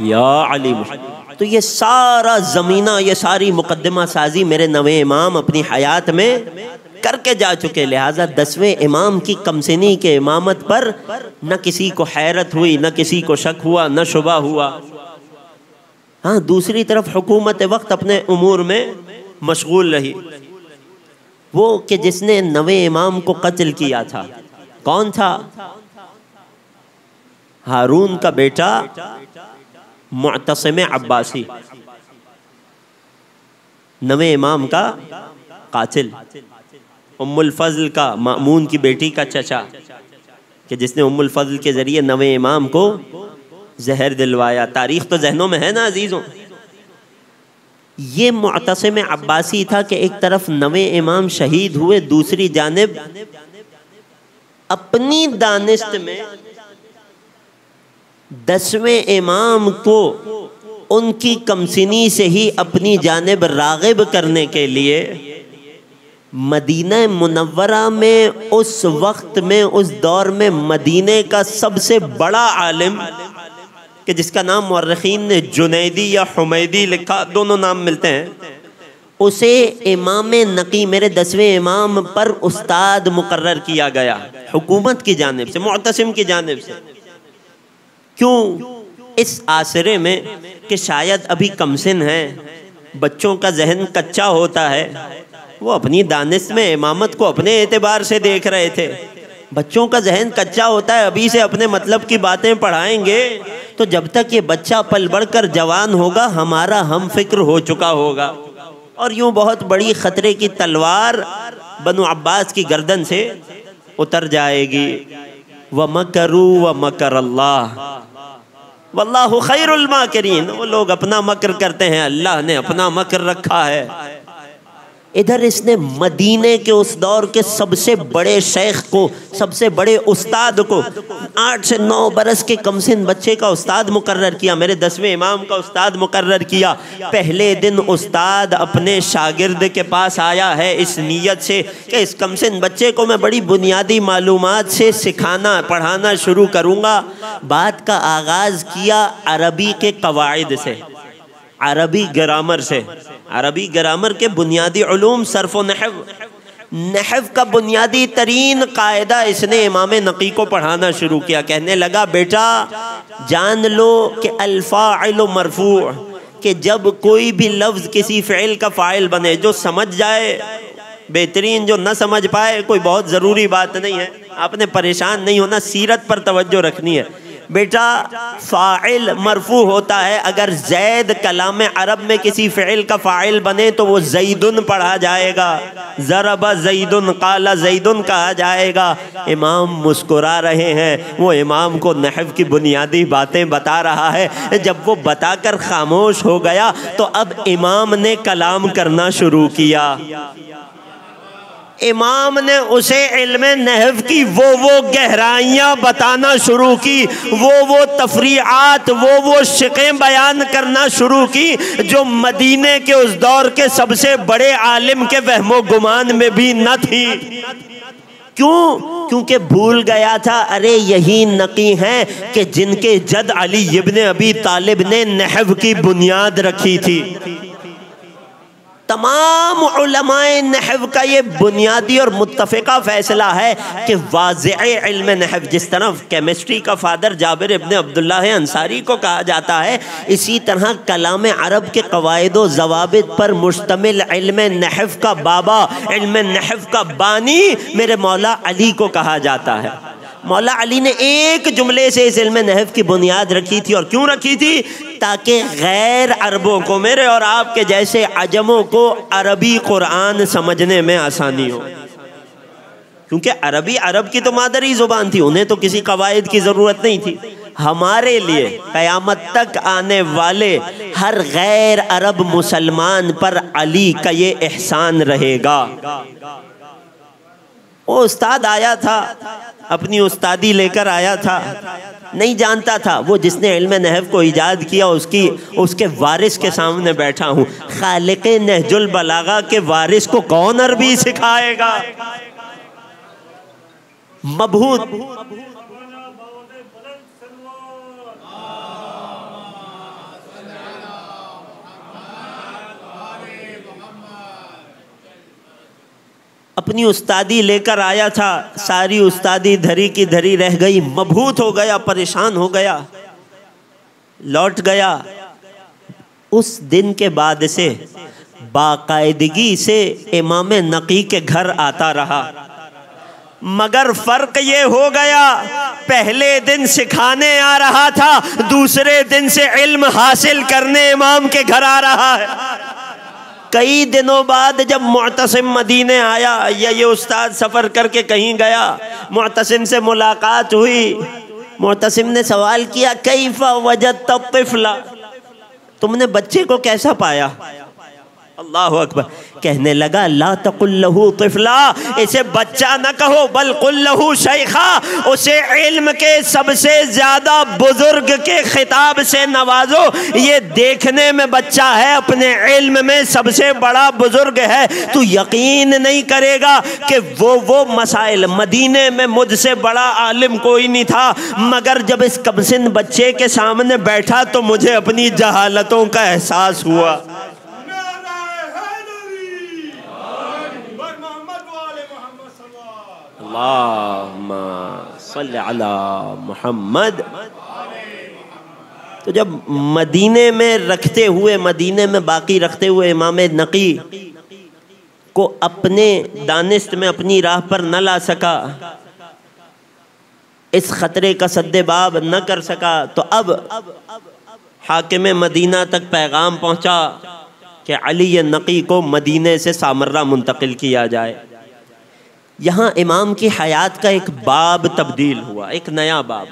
या अली। तो ये सारा ज़मीना, ये सारी मुकद्दमा साजी मेरे नवे इमाम अपनी हयात में करके जा चुके। लिहाजा 10वें इमाम की कमसिनी के इमामत पर न किसी को हैरत हुई, न किसी को शक हुआ, न शुबा हुआ। हाँ, दूसरी तरफ हुकूमत वक्त अपने उमूर में मशगूल रही। वो कि जिसने नवे इमाम को कत्ल किया था, कौन था? हारून का बेटा मुअतसिम अब्बासी, नवे इमाम का कातिल, उम्मुल फज़ल का, मामून की बेटी का चचा, कि जिसने उम्मुल फज़ल के ज़रिए नवे इमाम को जहर दिलवाया। तारीख़ तो जहनों में है ना अजीज़ों। ये मुअतसिम अब्बासी था कि एक तरफ नवे इमाम शहीद हुए, दूसरी जानिब अपनी दानिश्त में 10वें इमाम को उनकी कमसिनी से ही अपनी जानिब राग़िब करने के लिए मदीना मुनव्वरा में उस वक्त में, उस दौर में मदीने का सबसे बड़ा आलिम, कि जिसका नाम मुअर्रिखीन ने जुनैदी या हुमैदी लिखा, दोनों नाम मिलते हैं, उसे इमाम नकी, मेरे 10वें इमाम पर उस्ताद मुकर्रर किया गया हुकूमत की जानिब से, मुअतसिम की जानिब से। क्यों? इस आसरे में कि शायद अभी कमसिन है, बच्चों का जहन कच्चा होता है, वो अपनी दानिश में इमामत को अपने एतबार से देख रहे थे। बच्चों का जहन कच्चा होता है, अभी से अपने मतलब की बातें पढ़ाएंगे तो जब तक ये बच्चा पल बढ़कर जवान होगा, हमारा हम फिक्र हो चुका होगा, और यूं बहुत बड़ी खतरे की तलवार बनु अब्बास की गर्दन से उतर जाएगी। व मकरू व मकर अल्लाह वल्लाहु खैरुल माकिरीन। वो लोग अपना मकर करते हैं, अल्लाह ने अपना मकर रखा है। इधर इसने मदीने के उस दौर के सबसे बड़े शेख को, सबसे बड़े उस्ताद को, 8 से 9 बरस के कमसिन बच्चे का उस्ताद मुकर्रर किया, मेरे 10वें इमाम का उस्ताद मुकर्रर किया। पहले दिन उस्ताद अपने शागिर्द के पास आया है इस नीयत से कि इस कमसिन बच्चे को मैं बड़ी बुनियादी मालूमात से सिखाना, पढ़ाना शुरू करूँगा। बात का आगाज़ किया अरबी के कवाइद से, अरबी ग्रामर से, अरबी ग्रामर के बुनियादी उलूम, सर्फ़ व नहव, नहव का बुनियादी तरीन कायदा इसने इमाम नकी को पढ़ाना शुरू किया। कहने लगा, बेटा जान लो कि अल-फ़ाइल मरफ़ू, कि जब कोई भी लफ्ज़ किसी फ़िल का फ़ाइल बने, जो समझ जाए बेहतरीन, जो न समझ पाए कोई बहुत ज़रूरी बात नहीं है, आपने परेशान नहीं होना, सीरत पर तवज्जो रखनी है। बेटा फ़ाइल मरफू होता है, अगर जैद कलाम अरब में किसी फ़िल का फ़ाइल बने तो वो ज़ैदुन पढ़ा जाएगा, ज़रबा ज़ैदुन, क़ाला ज़ैदुन कहा जाएगा। इमाम मुस्कुरा रहे हैं, वो इमाम को नहव की बुनियादी बातें बता रहा है। जब वो बताकर खामोश हो गया तो अब इमाम ने कलाम करना शुरू किया। इमाम ने उसे इल्मे नहव की वो गहराइयाँ बताना शुरू की, वो तफरीआत, वो शिक़ें बयान करना शुरू की जो मदीने के उस दौर के सबसे बड़े आलिम के वहमो गुमान में भी न थी। क्यों? क्योंकि भूल गया था, अरे यही नकी हैं कि जिनके जद अली इब्न अबी तालिब ने नहव की बुनियाद रखी थी। तमाम उलमाए नहव का ये बुनियादी और मुत्तफ़िक़ा फ़ैसला है कि वाज़िअ इल्म नहव, जिस तरह केमिस्ट्री का फ़ादर जाबिर इब्न अब्दुल्लाह अंसारी को कहा जाता है, इसी तरह कलाम अरब के क़वाइद व ज़वाबित पर मुश्तमिल इल्म नहव का बाबा, इल्म नहव का बानी मेरे मौला अली को कहा जाता है। मौला अली ने एक जुमले से इस इल्म नहव की बुनियाद रखी थी, और क्यों रखी थी? ताकि गैर अरबों को, मेरे और आपके जैसे अजमों को अरबी कुरान समझने में आसानी हो। क्योंकि अरबी अरब की तो मादरी ज़ुबान थी, उन्हें तो किसी कवायद की ज़रूरत नहीं थी। हमारे लिए क़यामत तक आने वाले हर गैर अरब मुसलमान पर अली का ये एहसान रहेगा। वो उस्ताद आया था, अपनी उस्तादी लेकर आया था, नहीं जानता था वो जिसने इल्म नहव को ईजाद किया उसके वारिस के सामने बैठा हूँ। खालिक़े नहजुल बलागा के वारिस को कौन अरबी सिखाएगा? मबहूत अपनी उस्तादी लेकर आया था, सारी उस्तादी धरी की धरी रह गई, मबहूत हो गया, परेशान हो गया, लौट गया। उस दिन के बाद से बाकायदगी से इमाम नकी के घर आता रहा, मगर फर्क ये हो गया, पहले दिन सिखाने आ रहा था, दूसरे दिन से इल्म हासिल करने इमाम के घर आ रहा है। कई दिनों बाद जब मुअतसिम मदीने आया या ये उस्ताद सफ़र करके कहीं गया, मुअतसिम से मुलाकात हुई, मुअतसिम ने सवाल किया, कैफ़ा वजदत तिफ़ला, तुमने बच्चे को कैसा पाया? अल्लाहु अकबर। कहने लगा, ला तकुल लहू तिफ़ला, इसे बच्चा न कहो, बल कुल लहू शैखा, उसे इल्म के सबसे ज़्यादा बुजुर्ग के खिताब से नवाजो। ये देखने में बच्चा है, अपने इल्म में सबसे बड़ा बुजुर्ग है। तू यकीन नहीं करेगा कि वो मसाइल, मदीने में मुझसे बड़ा आलिम कोई नहीं था, मगर जब इस कमसिन बच्चे के सामने बैठा तो मुझे अपनी जहालतों का एहसास हुआ। अल्लाहुम्मा सल्ली अला मुहम्मद। तो जब मदीने में रखते हुए, मदीने में बाकी रखते हुए इमाम नकी को अपने दानिश्त में अपनी राह पर न ला सका, इस खतरे का सद्देबाब न कर सका, तो अब हाकिम मदीना तक पैगाम पहुंचा कि अली नकी को मदीने से सामर्रा मुंतकिल किया जाए। यहाँ इमाम की हयात का एक बाब तब्दील हुआ, एक नया बाब।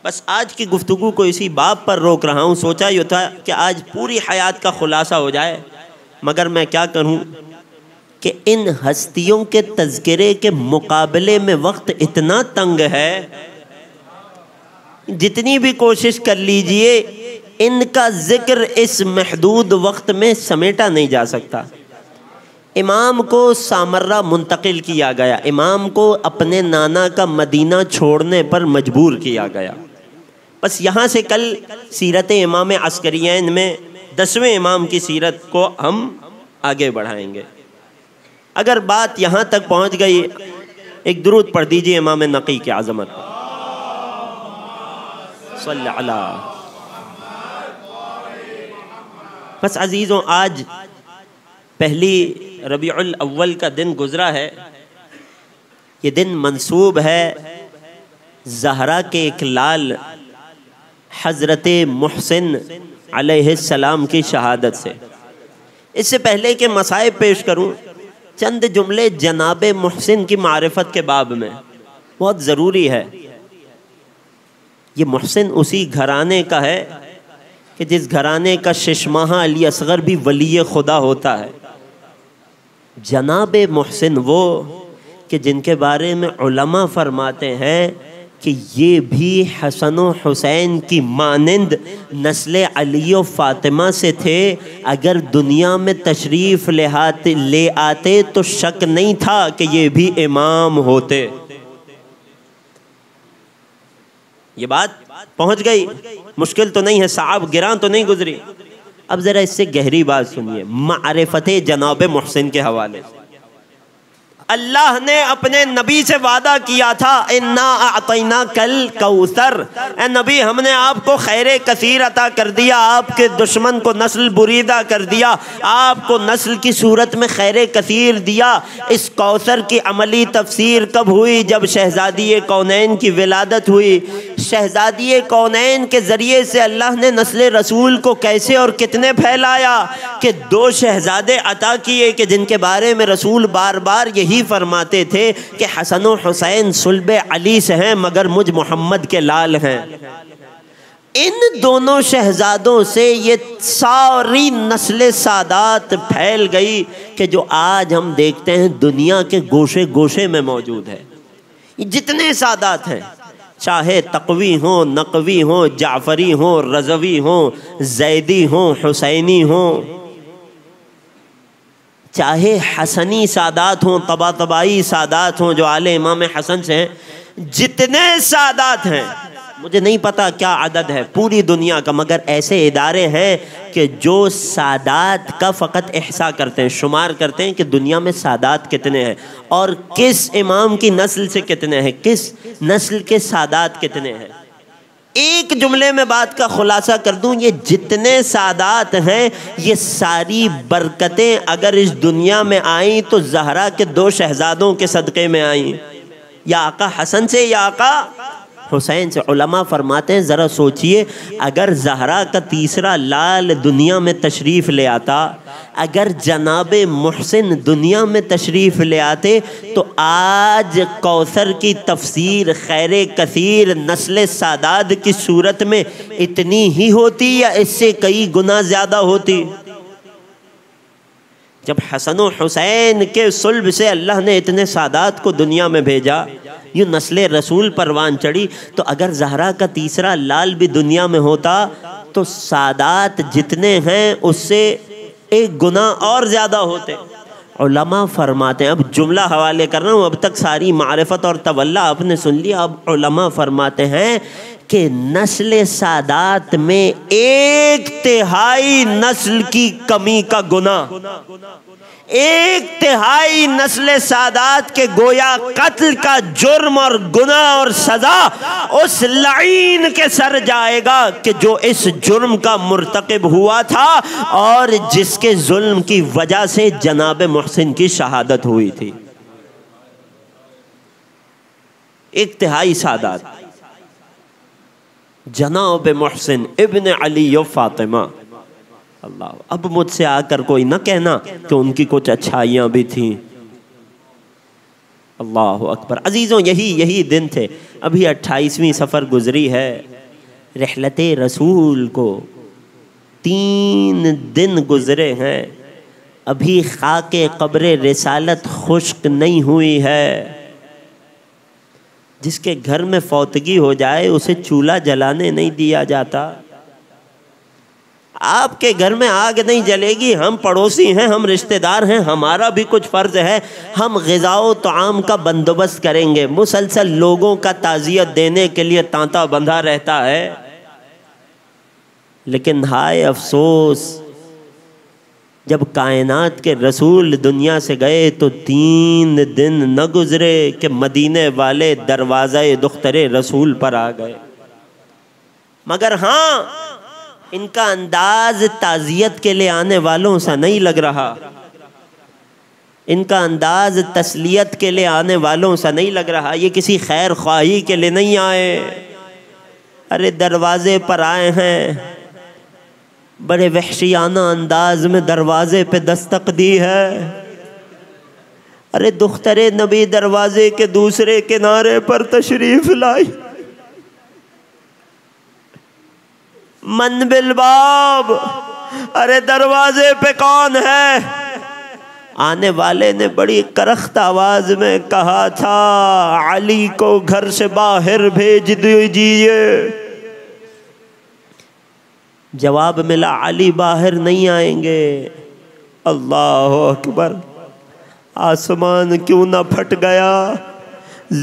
बस आज की गुफ्तगू को इसी बाब पर रोक रहा हूँ। सोचा ये था कि आज पूरी हयात का खुलासा हो जाए, मगर मैं क्या करूँ कि इन हस्तियों के तज़किरे के मुकाबले में वक्त इतना तंग है, जितनी भी कोशिश कर लीजिए इनका जिक्र इस महदूद वक्त में समेटा नहीं जा सकता। इमाम को सामर्रा मुंतकिल किया गया, इमाम को अपने नाना का मदीना छोड़ने पर मजबूर किया गया। बस यहाँ से कल सीरत इमाम अस्करियैन में 10वें इमाम की सीरत को हम आगे बढ़ाएंगे। अगर बात यहाँ तक पहुँच गई, एक दुरूद पढ़ दीजिए इमाम नकी की आज़मत पर। सल्लल्लाहु अलैहि। बस अजीज़ों, आज पहली रबीउल अव्वल का दिन गुज़रा है। ये दिन मंसूब है ज़हरा के एक लाल हज़रत मुहसिन अलैहिस्सलाम की शहादत से। इससे पहले कि मसाइब पेश करूं, चंद जुमले जनाब मुहसिन की मारिफत के बाब में बहुत ज़रूरी है। ये मुहसिन उसी घराने का है कि जिस घराने का शिशमाहा अली असगर भी वली खुदा होता है। जनाब मुहसिन वो कि जिनके बारे में उलमा फरमाते हैं कि ये भी हसन व हुसैन की मानिंद नस्ल अली व फ़ातिमा से थे। अगर दुनिया में तशरीफ़ ले आते तो शक नहीं था कि ये भी इमाम होते। ये बात पहुंच गई, मुश्किल तो नहीं है साहब, गिरां तो नहीं गुजरी। अब ज़रा इससे गहरी बात सुनिए, मारिफत जनाब मोहसिन के हवाले से अल्लाह ने अपने नबी से वादा किया था, इन्ना आतैना कल कौसर, ए नबी हमने आपको खैर कसीर अता कर दिया, आपके दुश्मन को नस्ल बुरीदा कर दिया, आपको नस्ल की सूरत में खैर कसीर दिया। इस कौसर की अमली तफसीर कब हुई? जब शहज़ादी कौनैन की विलादत हुई। शहज़ादी कौनैन के ज़रिए से अल्लाह ने नस्ल रसूल को कैसे और कितने फैलाया कि 2 शहज़ादे अता किए कि जिनके बारे में रसूल बार बार यही फरमाते थे कि हसन और हुसैन सुल्बे अली से हैं मगर मुझ मोहम्मद के लाल हैं। इन दोनों शहजादों से ये सारी नस्ल सादात फैल गई कि जो आज हम देखते हैं दुनिया के गोशे गोशे में मौजूद है। जितने सादात हैं, चाहे तकवी हो, नकवी हो, जाफरी हो, रज़वी हो, जैदी हो, हुसैनी हो, चाहे हसनी सादात हों, तबा तबाई सादात हों जो आले इमाम हसन से हैं, जितने सादात हैं मुझे नहीं पता क्या अदद है पूरी दुनिया का, मगर ऐसे इदारे हैं कि जो सादात का फ़कत एहसा करते हैं, शुमार करते हैं कि दुनिया में सादात कितने हैं और किस इमाम की नस्ल से कितने हैं, किस नस्ल के सादात कितने हैं। एक जुमले में बात का खुलासा कर दूं, ये जितने सादात हैं ये सारी बरकतें अगर इस दुनिया में आई तो ज़हरा के 2 शहजादों के सदक़े में आई, या आका हसन से या आका हुसैन से। उलमा फरमाते हैं ज़रा सोचिए, अगर ज़हरा का तीसरा लाल दुनिया में तशरीफ़ ले आता, अगर जनाब मोहसिन दुनिया में तशरीफ़ ले आते तो आज कौसर की तफसीर खैर कसीर नस्ल सादात की सूरत में इतनी ही होती या इससे कई गुना ज़्यादा होती। जब हसन और हुसैन के सुल्ब से अल्लाह ने इतने सादात को दुनिया में भेजा, यूँ नस्ल रसूल परवान चढ़ी, तो अगर ज़हरा का तीसरा लाल भी दुनिया में होता तो सादात जितने हैं उससे 1 गुना और ज़्यादा होते। उलमा फरमाते हैं, अब जुमला हवाले कर रहा हूँ, अब तक सारी मारिफत और तवल्ला आपने सुन लिया। अब उलमा फरमाते हैं कि नस्ल सादात में 1/3 नस्ल की कमी का गुना, 1/3 नस्ल सादात के गोया कत्ल का जुर्म और गुना और सजा उस लाइन के सर जाएगा कि जो इस जुर्म का मुर्तकिब हुआ था और जिसके जुल्म की वजह से जनाब मोहसिन की शहादत हुई थी। 1/3 सादात जनाब मोहसिन इब्न अली व फातिमा। अल्लाह, अब मुझसे आकर कोई ना कहना कि उनकी कुछ अच्छाइयाँ भी थीं। अल्लाह अकबर। अजीज़ों, यही दिन थे। अभी 28वीं सफ़र गुजरी है। रहलते रसूल को 3 दिन गुजरे हैं, अभी खाके कब्र रिसालत खुश्क नहीं हुई है। जिसके घर में फौतगी हो जाए उसे चूल्हा जलाने नहीं दिया जाता। आपके घर में आग नहीं जलेगी, हम पड़ोसी हैं, हम रिश्तेदार हैं, हमारा भी कुछ फ़र्ज़ है, हम ग़िज़ा ताम का बंदोबस्त करेंगे। मुसलसल लोगों का ताज़ियत देने के लिए तांता बंधा रहता है। लेकिन हाय अफसोस, जब कायनात के रसूल दुनिया से गए तो 3 दिन न गुजरे कि मदीने वाले दरवाज़े दुख्तरे रसूल पर आ गए। मगर हाँ, इनका अंदाज ताज़ियत के लिए आने वालों सा नहीं लग रहा, इनका अंदाज तस्लियत के लिए आने वालों सा नहीं लग रहा। ये किसी खैर ख्वाही के लिए नहीं आए। अरे दरवाज़े पर आए हैं, बड़े वहशियाना अंदाज में दरवाजे पे दस्तक दी है। अरे दुख्तरे नबी दरवाजे के दूसरे किनारे पर तशरीफ लाई। मन बिलबाब, अरे दरवाजे पे कौन है? आने वाले ने बड़ी करख्त आवाज में कहा था, अली को घर से बाहर भेज दीजिए। जवाब मिला, अली बाहर नहीं आएंगे। अल्लाह अकबर। आसमान क्यों ना फट गया,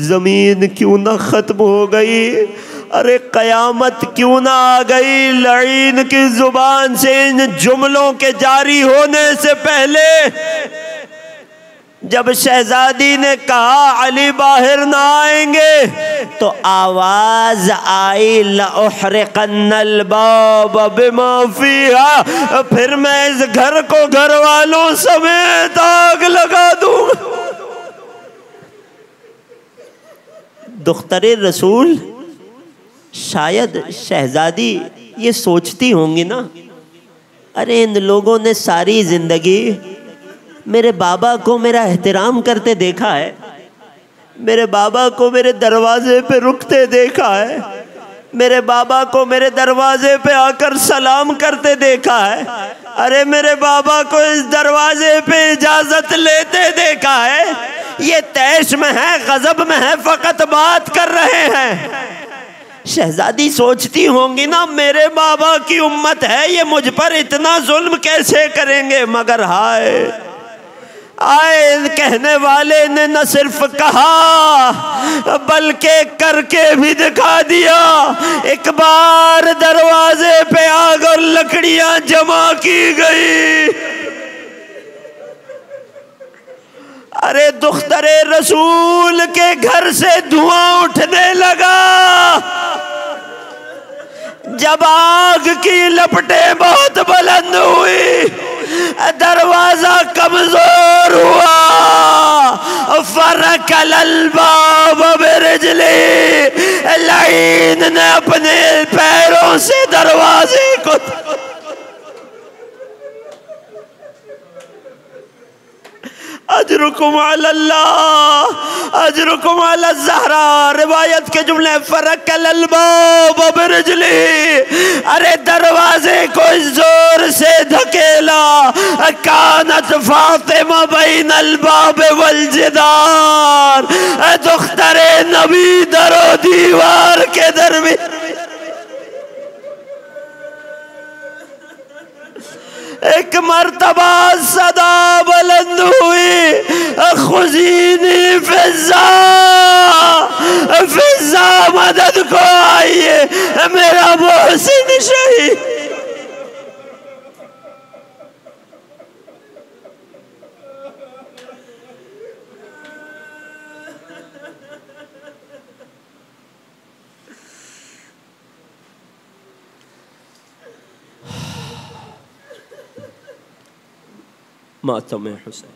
ज़मीन क्यों ना ख़त्म हो गई। अरे कयामत क्यों ना आ गई लईन की जुबान से इन जुमलों के जारी होने से पहले। जब शहजादी ने कहा अली बाहर ना आएंगे तो आवाज आई लउहरिकन्नल बाब बिमा फीहा, फिर मैं इस घर को घर वालों समेत आग लगा दूंगा। दुख्तरे रसूल शायद शहजादी ये सोचती होंगी ना, अरे इन लोगों ने सारी जिंदगी मेरे बाबा को मेरा एहतराम करते देखा है, मेरे बाबा को मेरे दरवाजे पे रुकते देखा है, मेरे बाबा को मेरे दरवाजे पे आकर सलाम करते देखा है, अरे मेरे बाबा को इस दरवाजे पे इजाजत लेते देखा है। ये तैश में है, गजब में है, फकत बात कर रहे हैं। शहजादी सोचती होंगी ना, मेरे बाबा की उम्मत है, ये मुझ पर इतना जुल्म कैसे करेंगे। मगर हाय आए कहने वाले ने न सिर्फ कहा बल्कि करके भी दिखा दिया। एक बार दरवाजे पे आग और लकड़ियां जमा की गई। अरे दुख्तरे रसूल के घर से धुआं उठने लगा। जब आग की लपटें बहुत बुलंद हुई, दरवाजा कमजोर हुआ। फरकल बाब बिरिजली, लईन ने अपने पैरों से दरवाजे को अजरुकुम अल्लाह अजरुकुम अला ज़हरा। रिवायत के जुमले फरकल बाब बिरिजली, अरे दरवाजे को जोर से धकेला। कानत फातिमा बैनल बाब वल जिदार, दुख्तरे नबी दरो दीवार के दरमियान। एक मर्तबा सदा बुलंद हुई, खुजीनी फिजा फिजा मदद को आइए मेरा मोहसिन शहीद। मातम हुसैन।